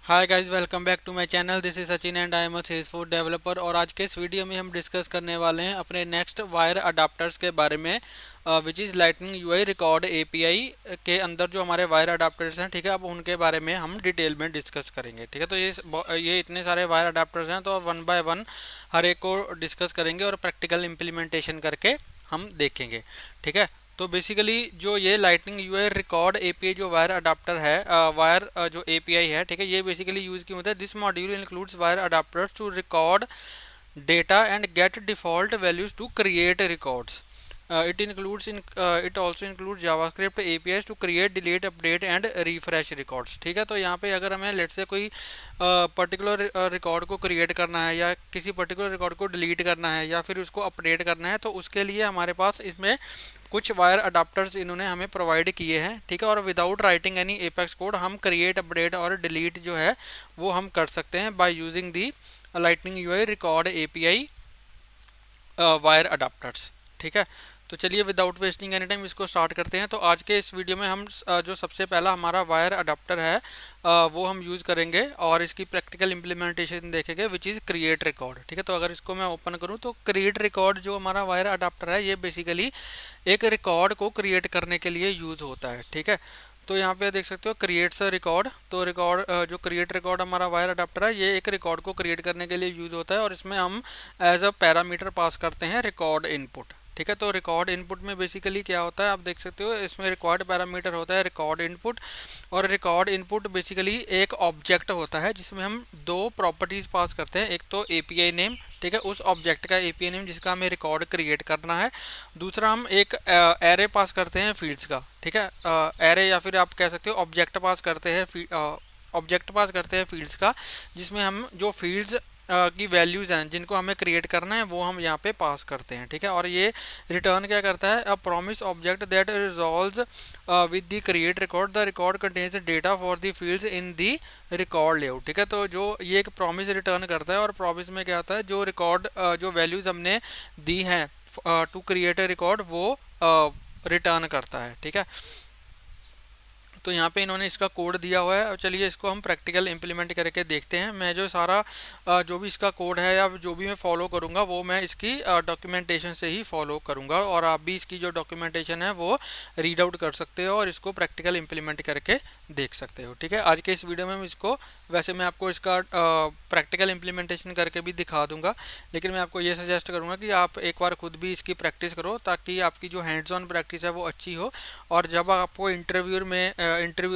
Hi guys, welcome back to my channel. This is Sachin and I am a Salesforce developer. और आज के इस video में हम डिस्कस करने वाले हैं अपने नेक्स्ट वायर अडाप्टर्स के बारे में, which is lightning UI record API के अंदर जो हमारे वायर अडाप्टर्स हैं। ठीक है, अब उनके बारे में हम डिटेल में डिस्कस करेंगे। ठीक है, तो ये इतने सारे वायर अडाप्टर्स हैं, तो वन बाय वन हर एक को डिस्कस करेंगे और प्रैक्टिकल इम्प्लीमेंटेशन करके हम देखेंगे। ठीक है, तो बेसिकली जो ये लाइटनिंग यूआई रिकॉर्ड एपीआई जो वायर अडाप्टर है, वायर जो एपीआई है, ठीक है, ये बेसिकली यूज क्यों होता है। This module includes wire adapters to record data and get default values to create records. It also includes JavaScript APIs to create, delete, update and refresh records. ठीक है, तो यहाँ पे अगर हमें लेट से कोई पर्टिकुलर रिकॉर्ड को क्रिएट करना है या किसी पर्टिकुलर रिकॉर्ड को डिलीट करना है या फिर उसको अपडेट करना है, तो उसके लिए हमारे पास इसमें कुछ वायर अडाप्टर्स इन्होंने हमें प्रोवाइड किए हैं। ठीक है, और without writing any Apex code हम क्रिएट, अपडेट और डिलीट जो है वो हम कर सकते हैं by using the lightning UI record API wire adapters. ठीक है, तो चलिए विदाउट वेस्टिंग एनी टाइम इसको स्टार्ट करते हैं। तो आज के इस वीडियो में हम जो सबसे पहला हमारा वायर अडाप्टर है वो हम यूज़ करेंगे और इसकी प्रैक्टिकल इम्प्लीमेंटेशन देखेंगे, विच इज़ क्रिएट रिकॉर्ड। ठीक है, तो अगर इसको मैं ओपन करूँ तो क्रिएट रिकॉर्ड जो हमारा वायर अडाप्टर है, ये बेसिकली एक रिकॉर्ड को क्रिएट करने के लिए यूज़ होता है। ठीक है, तो यहाँ पे देख सकते हो क्रिएट्स अ रिकॉर्ड। तो रिकॉर्ड जो क्रिएट रिकॉर्ड हमारा वायर अडाप्टर है, ये एक रिकॉर्ड को क्रिएट करने के लिए यूज होता है और इसमें हम एज अ पैरामीटर पास करते हैं रिकॉर्ड इनपुट। ठीक है, तो रिकॉर्ड इनपुट में बेसिकली क्या होता है, आप देख सकते हो इसमें रिकॉर्ड पैरामीटर होता है रिकॉर्ड इनपुट। और रिकॉर्ड इनपुट बेसिकली एक ऑब्जेक्ट होता है जिसमें हम दो प्रॉपर्टीज पास करते हैं। एक तो एपीआई नेम, ठीक है, उस ऑब्जेक्ट का एपीआई नेम जिसका हमें रिकॉर्ड क्रिएट करना है। दूसरा हम एक एरे पास करते हैं फील्ड्स का। ठीक है, एरे या फिर आप कह सकते हो ऑब्जेक्ट पास करते हैं, ऑब्जेक्ट पास करते हैं फील्ड्स का, जिसमें हम जो फील्ड्स की वैल्यूज़ हैं जिनको हमें क्रिएट करना है वो हम यहाँ पे पास करते हैं। ठीक है, और ये रिटर्न क्या करता है, a promise object that resolves with the create record, the record contains data for the fields in the record layout. ठीक है, तो जो ये एक प्रॉमिस रिटर्न करता है और प्रॉमिस में क्या होता है, जो रिकॉर्ड जो वैल्यूज़ हमने दी हैं टू क्रिएट ए रिकॉर्ड वो रिटर्न करता है। ठीक है, तो यहाँ पे इन्होंने इसका कोड दिया हुआ है और चलिए इसको हम प्रैक्टिकल इम्प्लीमेंट करके देखते हैं। मैं जो सारा जो भी इसका कोड है या जो भी मैं फॉलो करूँगा वो मैं इसकी डॉक्यूमेंटेशन से ही फॉलो करूँगा, और आप भी इसकी जो डॉक्यूमेंटेशन है वो रीड आउट कर सकते हो और इसको प्रैक्टिकल इम्प्लीमेंट करके देख सकते हो। ठीक है, आज के इस वीडियो में हम इसको, वैसे मैं आपको इसका प्रैक्टिकल इम्प्लीमेंटेशन करके भी दिखा दूंगा, लेकिन मैं आपको ये सजेस्ट करूँगा कि आप एक बार खुद भी इसकी प्रैक्टिस करो ताकि आपकी जो हैंड्स ऑन प्रैक्टिस है वो अच्छी हो। और जब आपको इंटरव्यू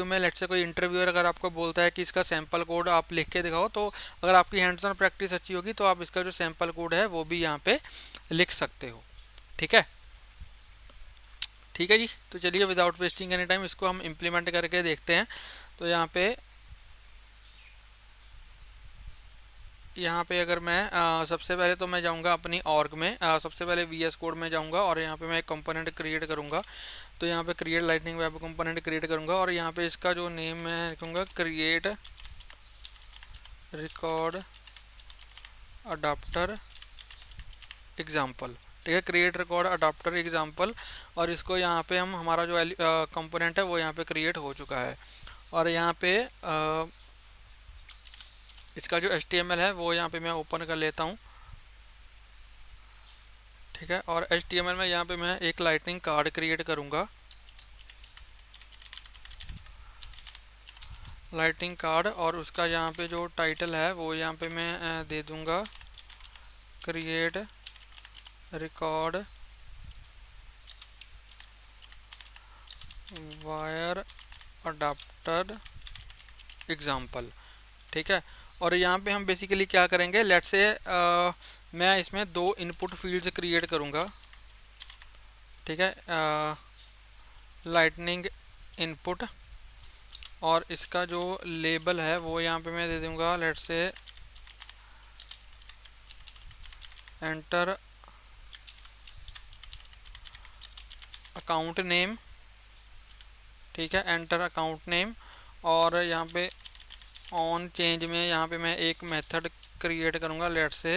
में लेट्स से कोई इंटरव्यूअर अगर आपको बोलता है कि इसका सैंपल कोड आप लिख के दिखाओ, तो अगर आपकी हैंड्स ऑन प्रैक्टिस अच्छी होगी तो आप इसका जो सैंपल कोड है वो भी यहाँ पे लिख सकते हो। ठीक है, ठीक है जी, तो चलिए विदाउट वेस्टिंग एनी टाइम इसको हम इम्प्लीमेंट करके देखते हैं। तो यहाँ पे अगर मैं सबसे पहले तो मैं जाऊँगा अपनी ऑर्ग में, सबसे पहले वीएस कोड में जाऊँगा और यहाँ पे मैं एक कंपोनेंट क्रिएट करूँगा। तो यहाँ पे create lightning web component create करूँगा और यहाँ पे इसका जो नेम मैं लिखूँगा क्रिएट रिकॉर्ड अडाप्टर एग्जाम्पल। ठीक है, क्रिएट रिकॉर्ड अडाप्टर एग्जाम्पल। और इसको यहाँ पे हम, हमारा जो कंपोनेंट है वो यहाँ पे क्रिएट हो चुका है। और यहाँ पे इसका जो HTML है वो यहाँ पे मैं ओपन कर लेता हूँ। ठीक है, और HTML में यहाँ पे मैं एक लाइटनिंग कार्ड क्रिएट करूँगा, लाइटनिंग कार्ड। और उसका यहाँ पे जो टाइटल है वो यहाँ पे मैं दे दूँगा create record wire adapter example. ठीक है, और यहाँ पे हम बेसिकली क्या करेंगे, लेट्स से मैं इसमें दो इनपुट फील्ड्स क्रिएट करूँगा। ठीक है, लाइटनिंग इनपुट, और इसका जो लेबल है वो यहाँ पे मैं दे दूँगा let's say enter account name. ठीक है, एंटर अकाउंट नेम। और यहाँ पे ऑन चेंज में यहाँ पे मैं एक मेथड क्रिएट करूँगा let's say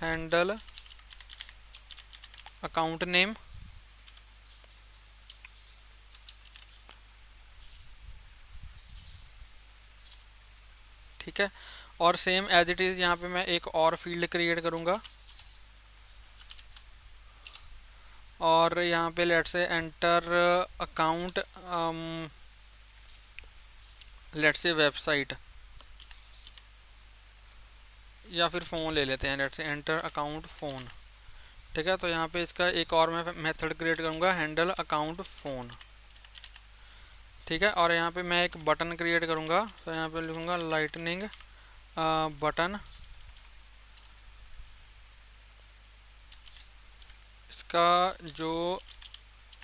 handle account name. ठीक है। और सेम एज इट इज़ यहाँ पे मैं एक और फील्ड क्रिएट करूँगा और यहाँ पे let's say enter account, let's say website या फिर फ़ोन ले लेते हैं, let's say enter account phone. ठीक है, तो यहाँ पे इसका एक और मैं मेथड क्रिएट करूँगा, हैंडल अकाउंट फ़ोन। ठीक है, और यहाँ पे मैं एक बटन क्रिएट करूँगा, तो यहाँ पे लिखूँगा लाइटनिंग बटन। इसका जो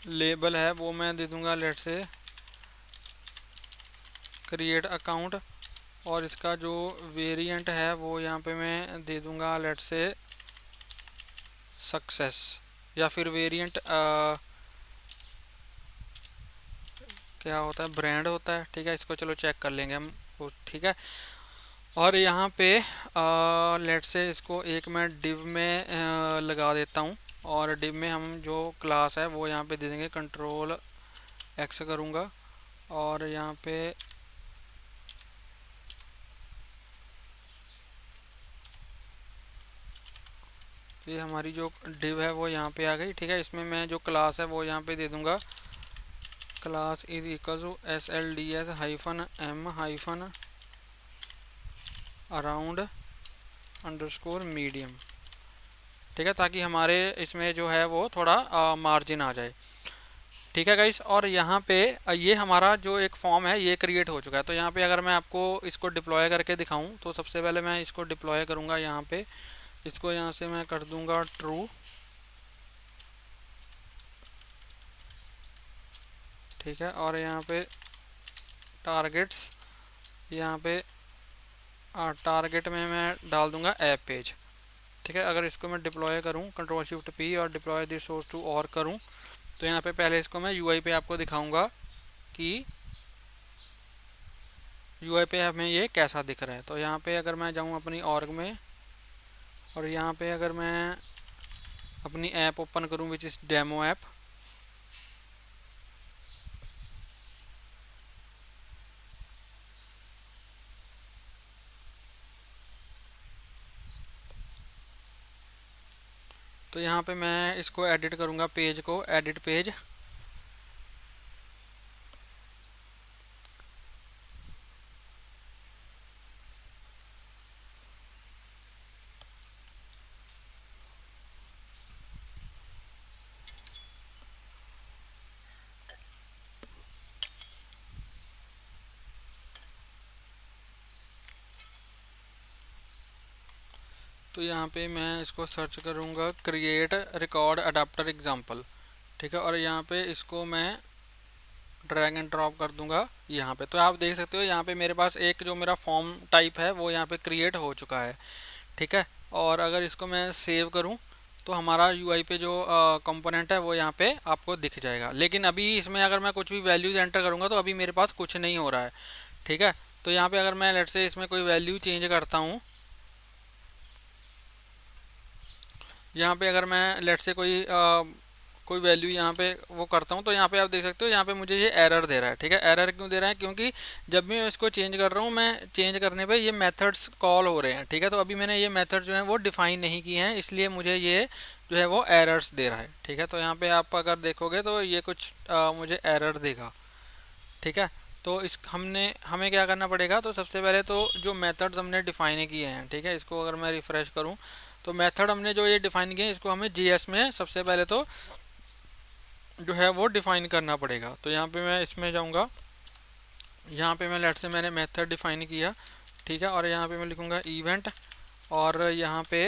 लेबल है वो मैं दे दूँगा लेट्स से क्रिएट अकाउंट, और इसका जो वेरिएंट है वो यहाँ पे मैं दे दूँगा लेट्स से सक्सेस, या फिर वेरिएंट क्या होता है, ब्रांड होता है। ठीक है, इसको चलो चेक कर लेंगे हम वो। ठीक है, और यहाँ पे लेट्स से इसको एक मैं डिव में लगा देता हूँ, और डिव में हम जो क्लास है वो यहाँ पे दे देंगे कंट्रोल एक्स करूँगा, और यहाँ पे ये हमारी जो डिव है वो यहाँ पे आ गई। ठीक है, इसमें मैं जो क्लास है वो यहाँ पे दे दूँगा class is equal to SLDS hyphen M hyphen around underscore medium. ठीक है, ताकि हमारे इसमें जो है वो थोड़ा मार्जिन आ जाए। ठीक है गाइस, और यहाँ पे ये हमारा जो एक फॉर्म है ये क्रिएट हो चुका है। तो यहाँ पे अगर मैं आपको इसको डिप्लॉय करके दिखाऊं, तो सबसे पहले मैं इसको डिप्लॉय करूँगा यहाँ पे, इसको यहाँ से मैं कर दूँगा ट्रू। ठीक है, और यहाँ पे टारगेट्स, यहाँ पे टारगेट में मैं डाल दूँगा ऐप पेज। ठीक है, अगर इसको मैं डिप्लॉय करूँ कंट्रोल शिफ्ट P और डिप्लॉय दिस सोर्स टू और करूँ, तो यहाँ पे पहले इसको मैं UI पे आपको दिखाऊंगा कि UI पे हमें ये कैसा दिख रहा है। तो यहाँ पे अगर मैं जाऊँ अपनी ऑर्ग में, और यहाँ पे अगर मैं अपनी ऐप ओपन करूँ विच इज़ डेमो ऐप, तो यहाँ पे मैं इसको एडिट करूँगा, पेज को एडिट पेज। तो यहाँ पे मैं इसको सर्च करूँगा क्रिएट रिकॉर्ड अडाप्टर एग्जाम्पल। ठीक है, और यहाँ पे इसको मैं ड्रैग एंड ड्रॉप कर दूंगा यहाँ पे। तो आप देख सकते हो यहाँ पे मेरे पास एक जो मेरा फॉर्म टाइप है वो यहाँ पे क्रिएट हो चुका है। ठीक है, और अगर इसको मैं सेव करूँ तो हमारा UI पे जो कंपोनेंट है वो यहाँ पे आपको दिख जाएगा। लेकिन अभी इसमें अगर मैं कुछ भी वैल्यूज एंटर करूँगा तो अभी मेरे पास कुछ नहीं हो रहा है। ठीक है, तो यहाँ पे अगर मैं लेट्स से इसमें कोई वैल्यू चेंज करता हूँ, यहाँ पे अगर मैं लेट्स से कोई वैल्यू यहाँ पे वो करता हूँ, तो यहाँ पे आप देख सकते हो यहाँ पे मुझे ये एरर दे रहा है। ठीक है, एरर क्यों दे रहा है, क्योंकि जब भी मैं इसको चेंज कर रहा हूँ, मैं चेंज करने पे ये मेथड्स कॉल हो रहे हैं। ठीक है, तो अभी मैंने ये मेथड जो है वो डिफाइन नहीं किए हैं, इसलिए मुझे ये जो है वो एरर्स दे रहा है। ठीक है, तो यहाँ पे आप अगर देखोगे तो ये कुछ मुझे एरर देगा। ठीक है, तो इस हमें क्या करना पड़ेगा, तो सबसे पहले तो जो मेथड्स हमने डिफाइन किए हैं, ठीक है, इसको अगर मैं रिफ़्रेश करूँ तो मेथड हमने जो ये डिफाइन किए हैं इसको हमें JS में सबसे पहले तो जो है वो डिफाइन करना पड़ेगा। तो यहाँ पे मैं इसमें जाऊँगा, यहाँ पे मैं लेट्स से मैंने मेथड डिफाइन किया। ठीक है, और यहाँ पे मैं लिखूँगा इवेंट, और यहाँ पे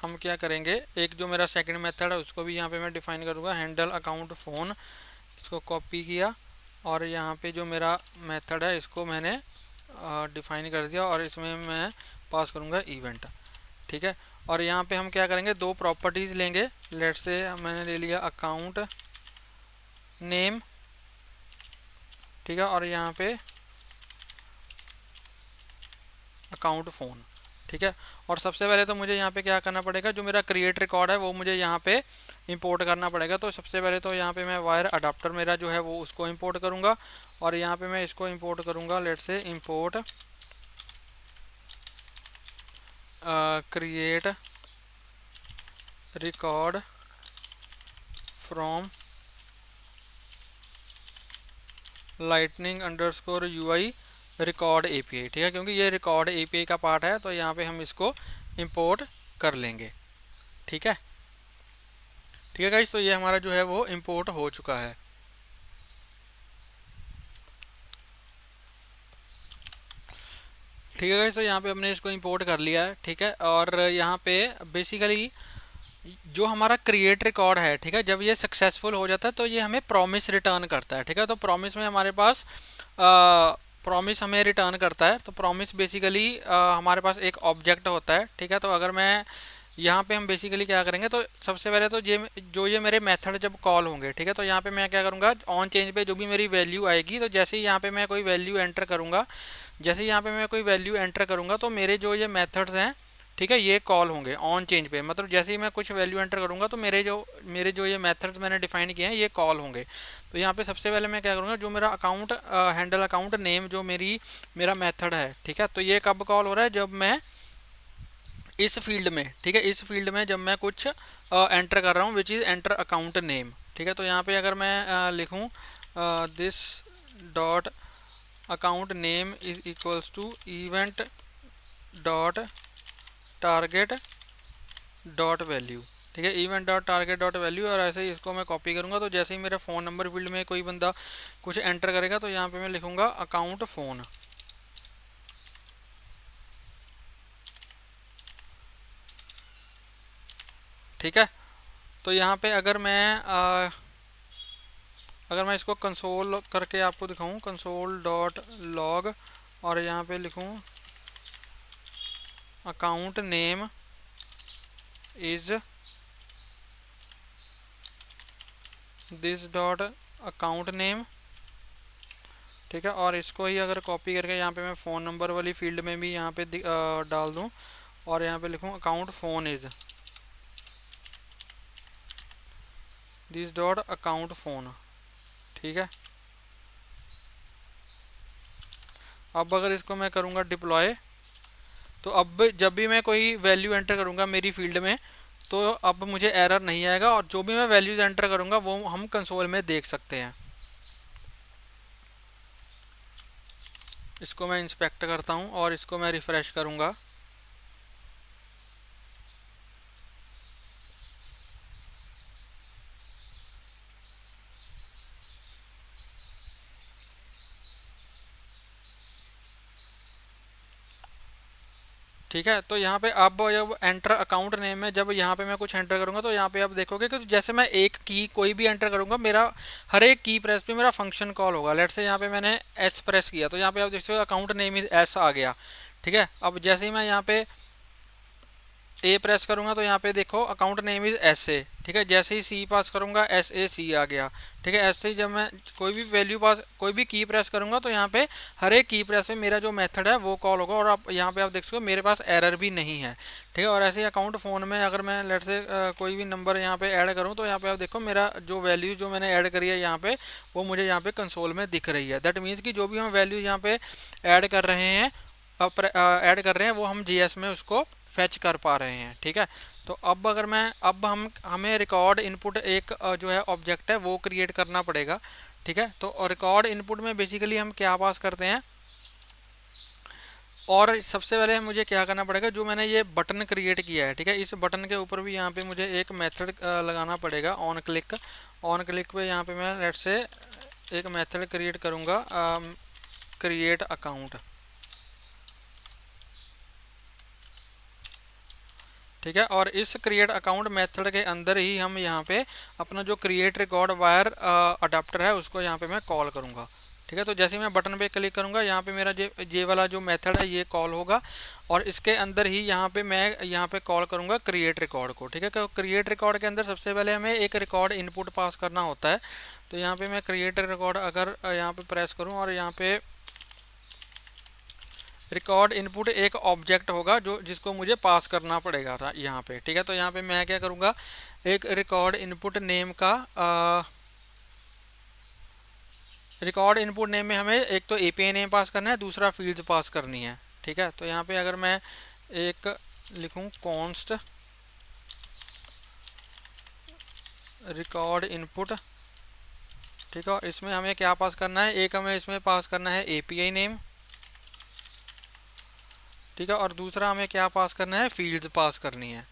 हम क्या करेंगे, एक जो मेरा सेकंड मेथड है उसको भी यहाँ पे मैं डिफाइन करूँगा, हैंडल अकाउंट फ़ोन। इसको कॉपी किया, और यहाँ पे जो मेरा मेथड है इसको मैंने डिफाइन कर दिया, और इसमें मैं पास करूँगा इवेंट। ठीक है, और यहाँ पे हम क्या करेंगे, दो प्रॉपर्टीज़ लेंगे। लेट्स से मैंने ले लिया अकाउंट नेम। ठीक है, और यहाँ पे अकाउंट फ़ोन। ठीक है, और सबसे पहले तो मुझे यहाँ पे क्या करना पड़ेगा, जो मेरा क्रिएट रिकॉर्ड है वो मुझे यहाँ पे इंपोर्ट करना पड़ेगा। तो सबसे पहले तो यहाँ पे मैं वायर अडाप्टर मेरा जो है वो उसको इंपोर्ट करूँगा, और यहाँ पे मैं इसको इंपोर्ट करूँगा, let's say import create record from lightning underscore UI record API. ठीक है, क्योंकि ये रिकॉर्ड एपीआई का पार्ट है तो यहाँ पे हम इसको इंपोर्ट कर लेंगे। ठीक है, ठीक है गाइस, तो ये हमारा जो है वो इंपोर्ट हो चुका है। ठीक है गाइस, तो यहाँ पे हमने इसको इंपोर्ट कर लिया है। ठीक है, और यहाँ पे बेसिकली जो हमारा क्रिएट रिकॉर्ड है, ठीक है, जब ये सक्सेसफुल हो जाता है तो ये हमें प्रॉमिस रिटर्न करता है। ठीक है, तो प्रॉमिस में हमारे पास प्रॉमिस हमें रिटर्न करता है। तो प्रॉमिस बेसिकली हमारे पास एक ऑब्जेक्ट होता है। ठीक है, तो अगर मैं यहाँ पे हम बेसिकली क्या करेंगे, तो सबसे पहले तो ये मेरे मेथड जब कॉल होंगे, ठीक है, तो यहाँ पे मैं क्या करूँगा, ऑन चेंज पे जो भी मेरी वैल्यू आएगी, तो जैसे ही यहाँ पे मैं कोई वैल्यू एंटर करूँगा, जैसे ही यहाँ पे मैं कोई वैल्यू एंटर करूँगा तो मेरे जो ये मेथड्स हैं, ठीक है, ये कॉल होंगे ऑन चेंज पे। मतलब जैसे ही मैं कुछ वैल्यू एंटर करूँगा तो मेरे जो ये मेथड्स मैंने डिफाइन किए हैं ये कॉल होंगे। तो यहाँ पे सबसे पहले मैं क्या करूँगा, जो मेरा अकाउंट हैंडल अकाउंट नेम जो मेरा मेथड है, ठीक है, तो ये कब कॉल हो रहा है, जब मैं इस फील्ड में, ठीक है, इस फील्ड में जब मैं कुछ एंटर कर रहा हूँ which is enter account name. ठीक है, तो यहाँ पे अगर मैं लिखूँ this dot account name is equals to event dot target dot value. ठीक है, event dot target dot value, और ऐसे ही इसको मैं कॉपी करूँगा। तो जैसे ही मेरे फ़ोन नंबर फील्ड में कोई बंदा कुछ एंटर करेगा तो यहाँ पे मैं लिखूँगा अकाउंट फ़ोन। ठीक है, तो यहाँ पे अगर मैं इसको कंसोल करके आपको दिखाऊं, कंसोल डॉट लॉग, और यहाँ पे लिखूं account name is this dot account name. ठीक है, और इसको ही अगर कॉपी करके यहाँ पे मैं फ़ोन नंबर वाली फील्ड में भी यहाँ पे डाल दूँ, और यहाँ पे लिखूँ account phone is this dot account phone. ठीक है, अब अगर इसको मैं करूँगा डिप्लॉय, तो अब जब भी मैं कोई वैल्यू एंटर करूँगा मेरी फील्ड में तो अब मुझे एरर नहीं आएगा, और जो भी मैं वैल्यूज एंटर करूँगा वो हम कंसोल में देख सकते हैं। इसको मैं इंस्पेक्ट करता हूँ और इसको मैं रिफ़्रेश करूँगा। ठीक है, तो यहाँ पे अब जब एंटर अकाउंट नेम में जब यहाँ पे मैं कुछ एंटर करूँगा तो यहाँ पे आप देखोगे कि जैसे मैं एक की कोई भी एंटर करूँगा, मेरा हर एक की प्रेस पे मेरा फंक्शन कॉल होगा। लेट्स से यहाँ पे मैंने एस प्रेस किया तो यहाँ पे आप देख सकते हो अकाउंट नेम इज एस आ गया। ठीक है, अब जैसे ही मैं यहाँ पे ए प्रेस करूंगा तो यहाँ पे देखो account name is S A. ठीक है, जैसे ही सी पास करूंगा एस ए सी आ गया। ठीक है, ऐसे ही जब मैं कोई भी की प्रेस करूंगा तो यहाँ पे हर एक की प्रेस पे मेरा जो मेथड है वो कॉल होगा, और आप यहाँ पे आप देख सकते हो मेरे पास एरर भी नहीं है। ठीक है, और ऐसे ही अकाउंट फ़ोन में अगर मैं लेट से कोई भी नंबर यहाँ पे ऐड करूँ तो यहाँ पे आप देखो मेरा जो वैल्यू जो मैंने ऐड करी है यहाँ पे वो मुझे यहाँ पे कंसोल में दिख रही है। दैट मीन्स कि जो भी हम वैल्यू यहाँ पे ऐड कर रहे हैं वो हम जीएस में उसको फैच कर पा रहे हैं। ठीक है, तो अब अगर मैं अब हमें रिकॉर्ड इनपुट एक जो है ऑब्जेक्ट है वो क्रिएट करना पड़ेगा। ठीक है, तो रिकॉर्ड इनपुट में बेसिकली हम क्या पास करते हैं, और सबसे पहले मुझे क्या करना पड़ेगा, जो मैंने ये बटन क्रिएट किया है, ठीक है, इस बटन के ऊपर भी यहाँ पे मुझे एक मेथड लगाना पड़ेगा ऑन क्लिक पे यहाँ पे मैं लेट से एक मेथड क्रिएट करूँगा क्रिएट अकाउंट। ठीक है, और इस क्रिएट अकाउंट मेथड के अंदर ही हम यहाँ पे अपना जो क्रिएट रिकॉर्ड वायर अडाप्टर है उसको यहाँ पे मैं कॉल करूँगा। ठीक है, तो जैसे मैं बटन पे क्लिक करूँगा यहाँ पे मेरा ये वाला जो मेथड है ये कॉल होगा, और इसके अंदर ही यहाँ पे मैं यहाँ पे कॉल करूँगा क्रिएट रिकॉर्ड को। ठीक है, तो क्रिएट रिकॉर्ड के अंदर सबसे पहले हमें एक रिकॉर्ड इनपुट पास करना होता है। तो यहाँ पे मैं क्रिएट रिकॉर्ड अगर यहाँ पे प्रेस करूँ और यहाँ पे रिकॉर्ड इनपुट एक ऑब्जेक्ट होगा जो जिसको मुझे पास करना पड़ेगा था यहाँ पे। ठीक है, तो यहाँ पे मैं क्या करूँगा, एक रिकॉर्ड इनपुट नेम का रिकॉर्ड इनपुट नेम में हमें एक तो एपीआई नेम पास करना है, दूसरा फील्ड्स पास करनी है। ठीक है, तो यहाँ पे अगर मैं एक लिखूं कॉन्स्ट रिकॉर्ड इनपुट। ठीक है, और इसमें हमें क्या पास करना है, एक हमें इसमें पास करना है एपीआई नेम। ठीक है, और दूसरा हमें क्या पास करना है, फील्ड्स पास करनी है।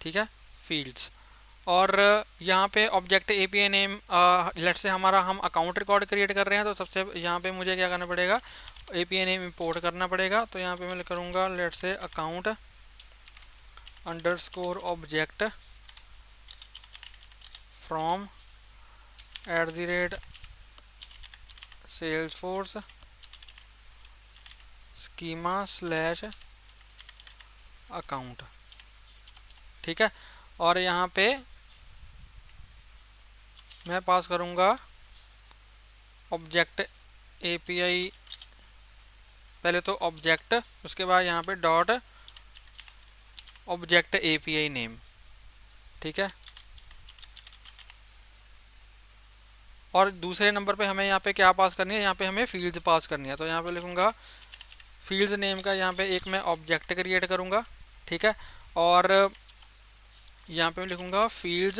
ठीक है, फील्ड्स। और यहाँ पे ऑब्जेक्ट एपीआई नेम, लेट से हमारा हम अकाउंट रिकॉर्ड क्रिएट कर रहे हैं, तो सबसे यहाँ पे मुझे क्या करना पड़ेगा, एपीआई नेम इंपोर्ट करना पड़ेगा। तो यहाँ पे मैं करूँगा लेट से account underscore object from @ Salesforce schema slash account. ठीक है, और यहाँ पे मैं पास करूँगा ऑब्जेक्ट एपीआई, पहले तो ऑब्जेक्ट, उसके बाद यहाँ पे डॉट ऑब्जेक्ट एपीआई नेम। ठीक है, और दूसरे नंबर पे हमें यहाँ पे क्या पास करनी है, यहाँ पे हमें फील्ड्स पास करनी है। तो यहाँ पे लिखूँगा फील्ड्स नेम का यहाँ पे एक मैं ऑब्जेक्ट क्रिएट करूँगा। ठीक है, और यहाँ पे लिखूँगा फील्ड्स,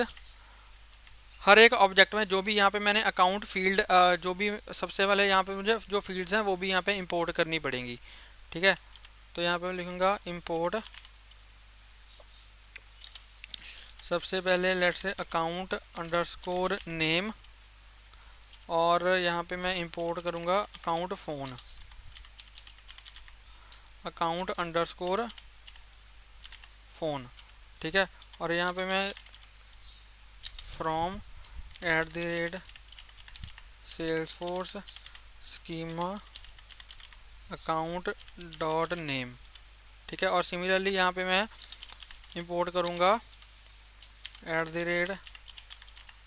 हर एक ऑब्जेक्ट में जो भी यहाँ पे मैंने अकाउंट फील्ड, जो भी सबसे पहले यहाँ पे मुझे जो फील्ड्स हैं वो भी यहाँ पे इंपोर्ट करनी पड़ेंगी। ठीक है, तो यहाँ पे मैं लिखूँगा इंपोर्ट, सबसे पहले लेट से अकाउंट अंडरस्कोर नेम, और यहाँ पे मैं इंपोर्ट करूँगा account phone, account underscore phone. ठीक है, और यहाँ पे मैं from @ Salesforce schema account dot name. ठीक है, और सिमिलरली यहाँ पे मैं इंपोर्ट करूँगा @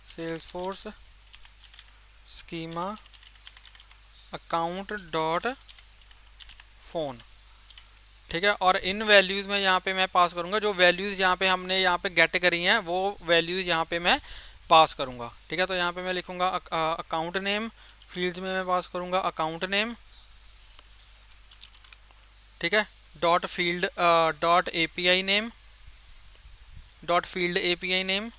Salesforce schema account dot phone. ठीक है, और इन वैल्यूज़ में यहाँ पे मैं पास करूँगा जो वैल्यूज़ यहाँ पे हमने यहाँ पे गेट करी हैं, वो वैल्यूज़ यहाँ पे मैं पास करूँगा। ठीक है, तो यहाँ पे मैं लिखूँगा अकाउंट नेम, फील्ड्स में मैं पास करूँगा अकाउंट नेम। ठीक है, dot field dot API name, dot field API name,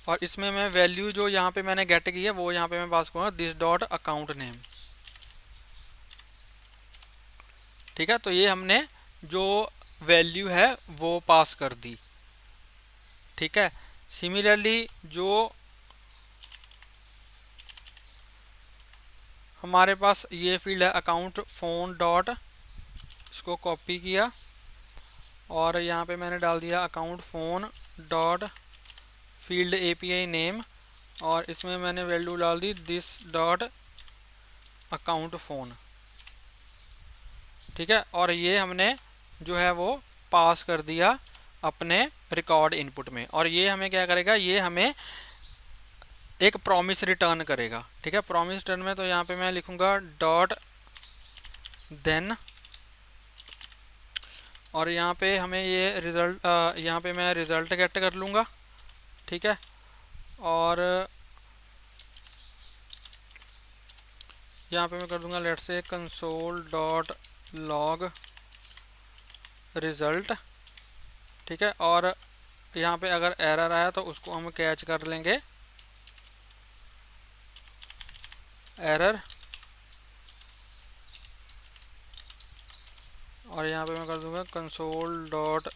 और इसमें मैं वैल्यू जो यहाँ पे मैंने गेट की है वो यहाँ पे मैं पास करूँगा दिस डॉट अकाउंट नेम। ठीक है, तो ये हमने जो वैल्यू है वो पास कर दी। ठीक है, सिमिलरली जो हमारे पास ये फील्ड है अकाउंट फ़ोन डॉट, इसको कॉपी किया और यहाँ पे मैंने डाल दिया account phone dot field API name, और इसमें मैंने वैल्यू डाल दी दिस डॉट अकाउंट फ़ोन। ठीक है, और ये हमने जो है वो पास कर दिया अपने रिकॉर्ड इनपुट में, और ये हमें क्या करेगा, ये हमें एक प्रॉमिस रिटर्न करेगा। ठीक है, प्रॉमिस रिटर्न में तो यहाँ पे मैं लिखूँगा डॉट देन, और यहाँ पे हमें ये रिज़ल्ट, यहाँ पे मैं रिज़ल्ट गेट कर लूँगा। ठीक है, और यहाँ पे मैं कर दूँगा लेट से कंसोल डॉट लॉग रिज़ल्ट। ठीक है, और यहाँ पे अगर एरर आया तो उसको हम कैच कर लेंगे, एरर, और यहाँ पे मैं कर दूंगा कंसोल डॉट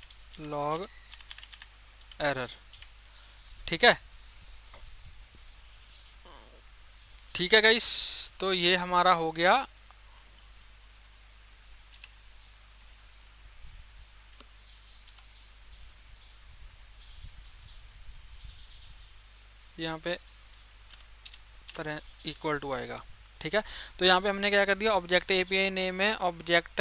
लॉग एरर। ठीक है, ठीक है गाइस, तो ये हमारा हो गया यहाँ पे इक्वल टू आएगा। ठीक है, तो यहाँ पे हमने क्या कर दिया, ऑब्जेक्ट एपीआई नेम है, ऑब्जेक्ट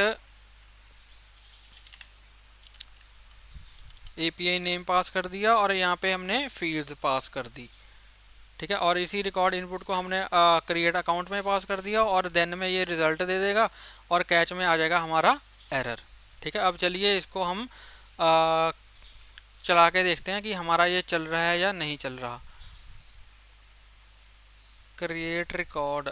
एपीआई नेम पास कर दिया, और यहाँ पे हमने फील्ड्स पास कर दी। ठीक है, और इसी रिकॉर्ड इनपुट को हमने क्रिएट अकाउंट में पास कर दिया, और देन में ये रिजल्ट दे देगा, और कैच में आ जाएगा हमारा एरर। ठीक है, अब चलिए इसको हम चला के देखते हैं कि हमारा ये चल रहा है या नहीं चल रहा। क्रिएट रिकॉर्ड,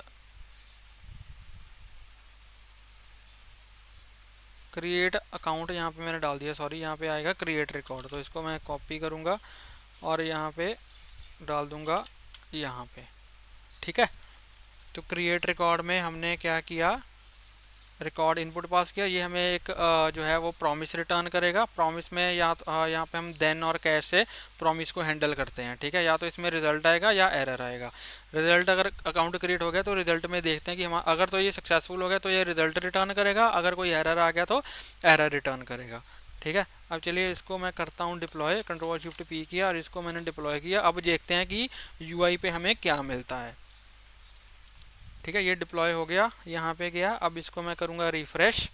क्रिएट अकाउंट यहाँ पे मैंने डाल दिया, सॉरी यहाँ पे आएगा क्रिएट रिकॉर्ड, तो इसको मैं कॉपी करूँगा और यहाँ पे डाल दूँगा यहाँ पे। ठीक है, तो क्रिएट रिकॉर्ड में हमने क्या किया, रिकॉर्ड इनपुट पास किया, ये हमें एक जो है वो प्रॉमिस रिटर्न करेगा। प्रॉमिस में यहाँ पे हम देन और कैश से प्रॉमिस को हैंडल करते हैं। ठीक है, या तो इसमें रिजल्ट आएगा या एरर आएगा। रिजल्ट अगर अकाउंट क्रिएट हो गया तो रिजल्ट में देखते हैं कि हम अगर तो ये सक्सेसफुल हो गया तो ये रिजल्ट रिटर्न करेगा, अगर कोई एरर आ गया तो एरर रिटर्न करेगा। ठीक है, अब चलिए इसको मैं करता हूँ डिप्लॉय, कंट्रोल शिफ्ट पी किया और इसको मैंने डिप्लॉय किया। अब देखते हैं कि यूआई पे हमें क्या मिलता है। ठीक है, ये डिप्लॉय हो गया, यहाँ पे गया। अब इसको मैं करूँगा रिफ्रेश।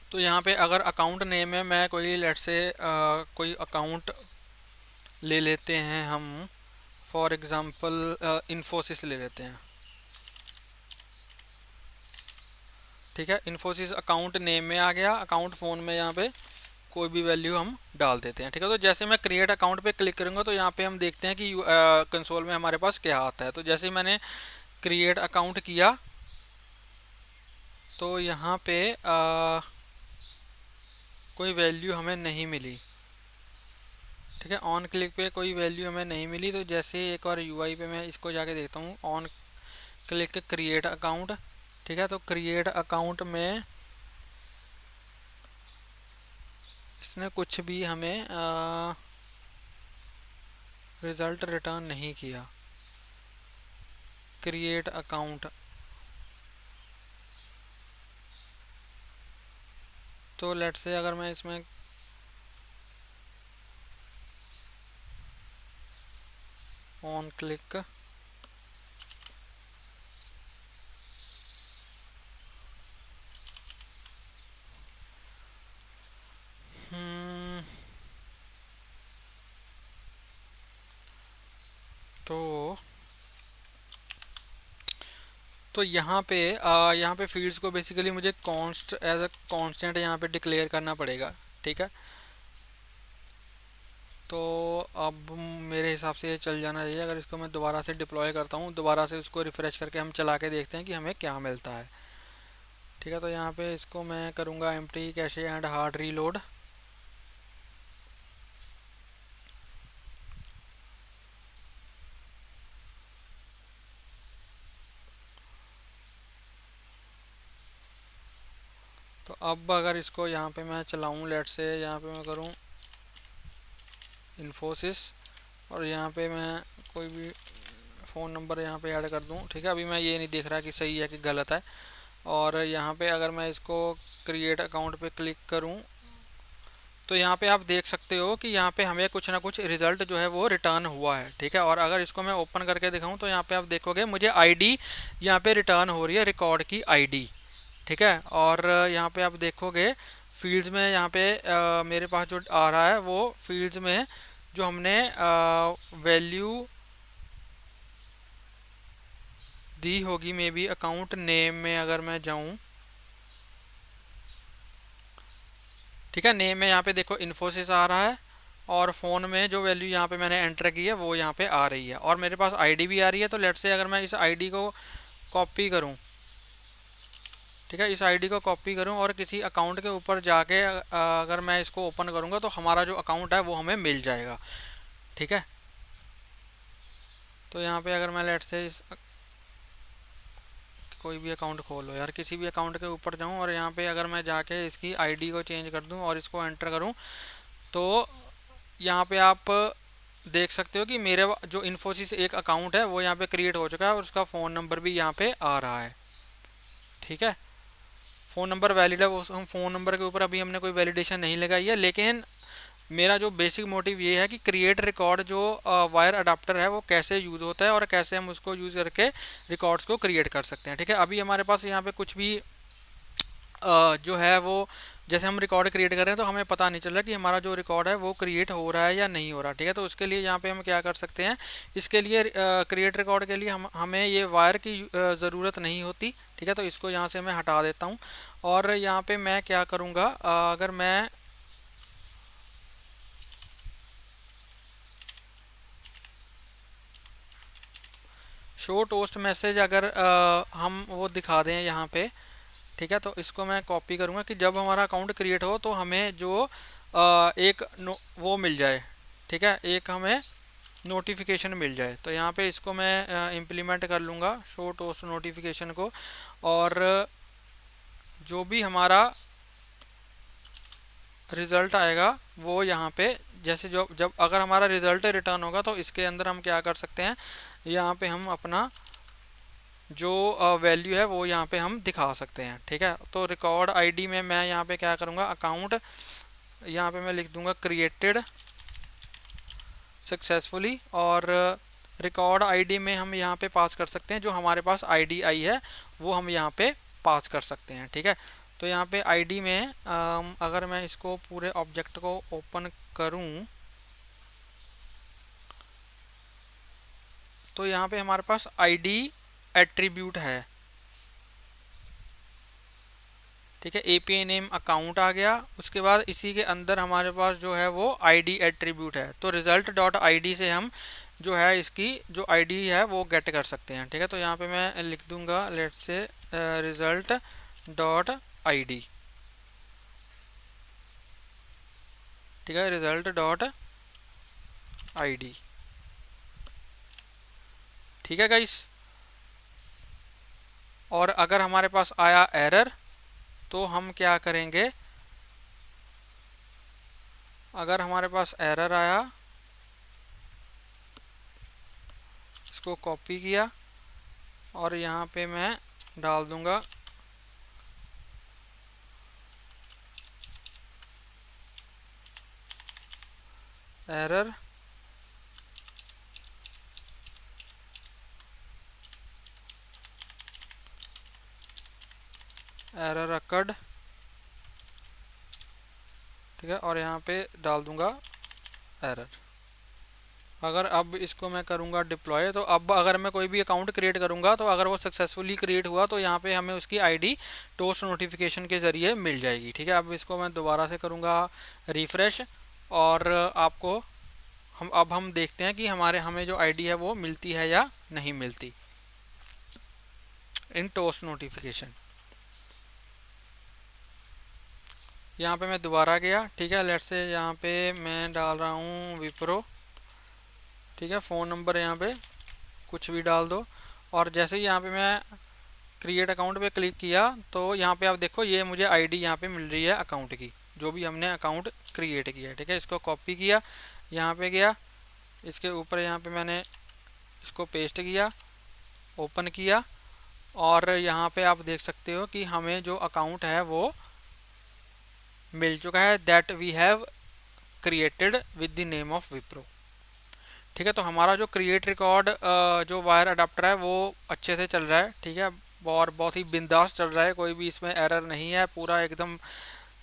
तो यहाँ पे अगर अकाउंट नेम में मैं कोई लेट से कोई अकाउंट ले लेते हैं हम, फॉर एग्जांपल इन्फोसिस ले लेते हैं। ठीक है, इन्फोसिस अकाउंट नेम में आ गया। अकाउंट फ़ोन में यहाँ पे कोई भी वैल्यू हम डाल देते हैं। ठीक है, तो जैसे मैं क्रिएट अकाउंट पे क्लिक करूँगा तो यहाँ पे हम देखते हैं कि कंसोल में हमारे पास क्या आता है। तो जैसे मैंने क्रिएट अकाउंट किया तो यहाँ पे कोई वैल्यू हमें नहीं मिली। ठीक है, ऑन क्लिक पे कोई वैल्यू हमें नहीं मिली। तो जैसे एक बार यूआई पे मैं इसको जाके देखता हूँ, ऑन क्लिक क्रिएट अकाउंट। ठीक है, तो क्रिएट अकाउंट में इसने कुछ भी हमें रिज़ल्ट रिटर्न नहीं किया। क्रिएट अकाउंट, तो लेट से अगर मैं इसमें ऑन क्लिक तो यहाँ पे फील्ड्स को बेसिकली मुझे कॉन्स्ट एज अ कांस्टेंट यहाँ पे डिक्लेयर करना पड़ेगा। ठीक है, तो अब मेरे हिसाब से ये चल जाना चाहिए। अगर इसको मैं दोबारा से डिप्लॉय करता हूँ, दोबारा से उसको रिफ़्रेश करके हम चला के देखते हैं कि हमें क्या मिलता है। ठीक है, तो यहाँ पे इसको मैं करूँगा empty cache and hard reload. तो अब अगर इसको यहाँ पे मैं चलाऊँ, लेट से यहाँ पे मैं करूँ इन्फोसिस और यहाँ पे मैं कोई भी फ़ोन नंबर यहाँ पे ऐड कर दूँ। ठीक है, अभी मैं ये नहीं देख रहा कि सही है कि गलत है। और यहाँ पे अगर मैं इसको क्रिएट अकाउंट पे क्लिक करूँ तो यहाँ पे आप देख सकते हो कि यहाँ पे हमें कुछ ना कुछ रिज़ल्ट जो है वो रिटर्न हुआ है। ठीक है, और अगर इसको मैं ओपन करके दिखाऊँ तो यहाँ पे आप देखोगे मुझे आईडी यहाँ पे रिटर्न हो रही है, रिकॉर्ड की आईडी। ठीक है, और यहाँ पे आप देखोगे फील्ड्स में यहाँ पे मेरे पास जो आ रहा है वो फील्ड्स में जो हमने वैल्यू दी होगी, मे बी अकाउंट नेम में अगर मैं जाऊँ। ठीक है, नेम में यहाँ पे देखो इन्फोसिस आ रहा है और फ़ोन में जो वैल्यू यहाँ पे मैंने एंटर की है वो यहाँ पे आ रही है और मेरे पास आईडी भी आ रही है। तो लेट से अगर मैं इस आईडी को कॉपी करूँ, ठीक है, इस आईडी को कॉपी करूं और किसी अकाउंट के ऊपर जाके अगर मैं इसको ओपन करूंगा तो हमारा जो अकाउंट है वो हमें मिल जाएगा। ठीक है, तो यहाँ पे अगर मैं लेट से इस कोई भी अकाउंट खोलो यार, किसी भी अकाउंट के ऊपर जाऊं और यहाँ पे अगर मैं जाके इसकी आईडी को चेंज कर दूं और इसको एंटर करूं तो यहाँ पे आप देख सकते हो कि मेरे जो इन्फोसिस एक अकाउंट है वो यहाँ पे क्रिएट हो चुका है और उसका फ़ोन नंबर भी यहाँ पे आ रहा है। ठीक है, फ़ोन नंबर वैलिड है, वो हम फ़ोन नंबर के ऊपर अभी हमने कोई वैलिडेशन नहीं लगाई है। लेकिन मेरा जो बेसिक मोटिव ये है कि क्रिएट रिकॉर्ड जो वायर अडाप्टर है वो कैसे यूज़ होता है और कैसे हम उसको यूज़ करके रिकॉर्ड्स को क्रिएट कर सकते हैं। ठीक है, अभी हमारे पास यहाँ पे कुछ भी जो है वो जैसे हम रिकॉर्ड क्रिएट कर रहे हैं तो हमें पता नहीं चल रहा कि हमारा जो रिकॉर्ड है वो क्रिएट हो रहा है या नहीं हो रहा, ठीक है। तो उसके लिए यहाँ पे हम क्या कर सकते हैं, इसके लिए क्रिएट रिकॉर्ड के लिए हमें ये वायर की ज़रूरत नहीं होती, ठीक है। तो इसको यहाँ से मैं हटा देता हूँ और यहाँ पे मैं क्या करूँगा, अगर मैं शो टोस्ट मैसेज अगर हम वो दिखा दें यहाँ पे, ठीक है। तो इसको मैं कॉपी करूँगा कि जब हमारा अकाउंट क्रिएट हो तो हमें जो एक वो मिल जाए, ठीक है, एक हमें नोटिफिकेशन मिल जाए। तो यहाँ पे इसको मैं इम्प्लीमेंट कर लूँगा शो टोस्ट नोटिफिकेशन को, और जो भी हमारा रिज़ल्ट आएगा वो यहाँ पे, जैसे जो जब अगर हमारा रिज़ल्ट रिटर्न होगा तो इसके अंदर हम क्या कर सकते हैं, यहाँ पे हम अपना जो वैल्यू है वो यहाँ पे हम दिखा सकते हैं, ठीक है। तो रिकॉर्ड आईडी में मैं यहाँ पे क्या करूँगा, अकाउंट यहाँ पे मैं लिख दूँगा क्रिएटेड सक्सेसफुली, और रिकॉर्ड आईडी में हम यहाँ पे पास कर सकते हैं जो हमारे पास आईडी आई है वो हम यहाँ पे पास कर सकते हैं, ठीक है। तो यहाँ पे आईडी में अगर मैं इसको पूरे ऑब्जेक्ट को ओपन करूँ तो यहाँ पे हमारे पास आईडी एट्रीब्यूट है, ठीक है। एपीआई नेम अकाउंट आ गया, उसके बाद इसी के अंदर हमारे पास जो है वो आईडी एट्रीब्यूट है। तो रिजल्ट डॉट आईडी से हम जो है इसकी जो आईडी है वो गेट कर सकते हैं, ठीक है। तो यहाँ पे मैं लिख दूंगा let's say result dot ID, ठीक है, रिजल्ट डॉट आईडी, ठीक है गाइस। और अगर हमारे पास आया एरर तो हम क्या करेंगे, अगर हमारे पास एरर आया, इसको कॉपी किया और यहाँ पे मैं डाल दूंगा एरर एरर अकर्ड, ठीक है, और यहाँ पे डाल दूंगा एरर। अगर अब इसको मैं करूँगा डिप्लॉय, तो अब अगर मैं कोई भी अकाउंट क्रिएट करूँगा तो अगर वो सक्सेसफुली क्रिएट हुआ तो यहाँ पे हमें उसकी आईडी टोस्ट नोटिफिकेशन के ज़रिए मिल जाएगी, ठीक है। अब इसको मैं दोबारा से करूँगा रिफ़्रेश, और आपको हम देखते हैं कि हमें जो आईडी है वो मिलती है या नहीं मिलती इन टोस्ट नोटिफिकेशन। यहाँ पे मैं दोबारा गया, ठीक है, लेट्स से यहाँ पे मैं डाल रहा हूँ विप्रो, ठीक है, फ़ोन नंबर यहाँ पे कुछ भी डाल दो, और जैसे ही यहाँ पे मैं क्रिएट अकाउंट पे क्लिक किया तो यहाँ पे आप देखो ये मुझे आईडी यहाँ पे मिल रही है अकाउंट की, जो भी हमने अकाउंट क्रिएट किया है, ठीक है। इसको कॉपी किया, यहाँ पे गया, इसके ऊपर यहाँ पे मैंने इसको पेस्ट किया, ओपन किया, और यहाँ पे आप देख सकते हो कि हमें जो अकाउंट है वो मिल चुका है, that we have created with the name of Wipro, ठीक है। तो हमारा जो क्रिएट रिकॉर्ड जो वायर अडाप्टर है वो अच्छे से चल रहा है, ठीक है, और बहुत ही बिंदास चल रहा है, कोई भी इसमें एरर नहीं है, पूरा एकदम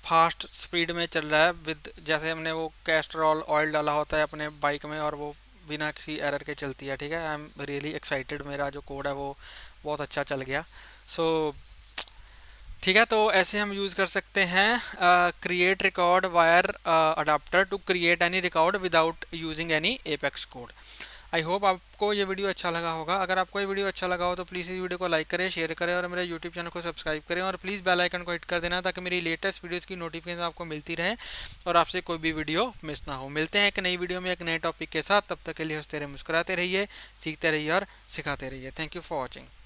फास्ट स्पीड में चल रहा है विद, जैसे हमने वो कैस्ट्रॉल ऑयल डाला होता है अपने बाइक में और वो बिना किसी एरर के चलती है, ठीक है। आई एम रियली एक्साइटेड, मेरा जो कोड है वो बहुत अच्छा चल गया। सो ठीक है, तो ऐसे हम यूज़ कर सकते हैं create record wire adapter to create any record without using any Apex code. I hope आपको ये वीडियो अच्छा लगा होगा। अगर आपको ये वीडियो अच्छा लगा हो तो प्लीज़ इस वीडियो को लाइक करें, शेयर करें और मेरे यूट्यूब चैनल को सब्सक्राइब करें, और प्लीज़ बेल आइकन को हिट कर देना ताकि मेरी लेटेस्ट वीडियोज़ की नोटिफिकेशन आपको मिलती रहे और आपसे कोई भी वीडियो मिस ना हो। मिलते हैं एक नई वीडियो में एक नए टॉपिक के साथ, तब तक के लिए हंसते रहिए, मुस्कुराते रहिए, सीखते रहिए और सिखाते रहिए। Thank you for watching.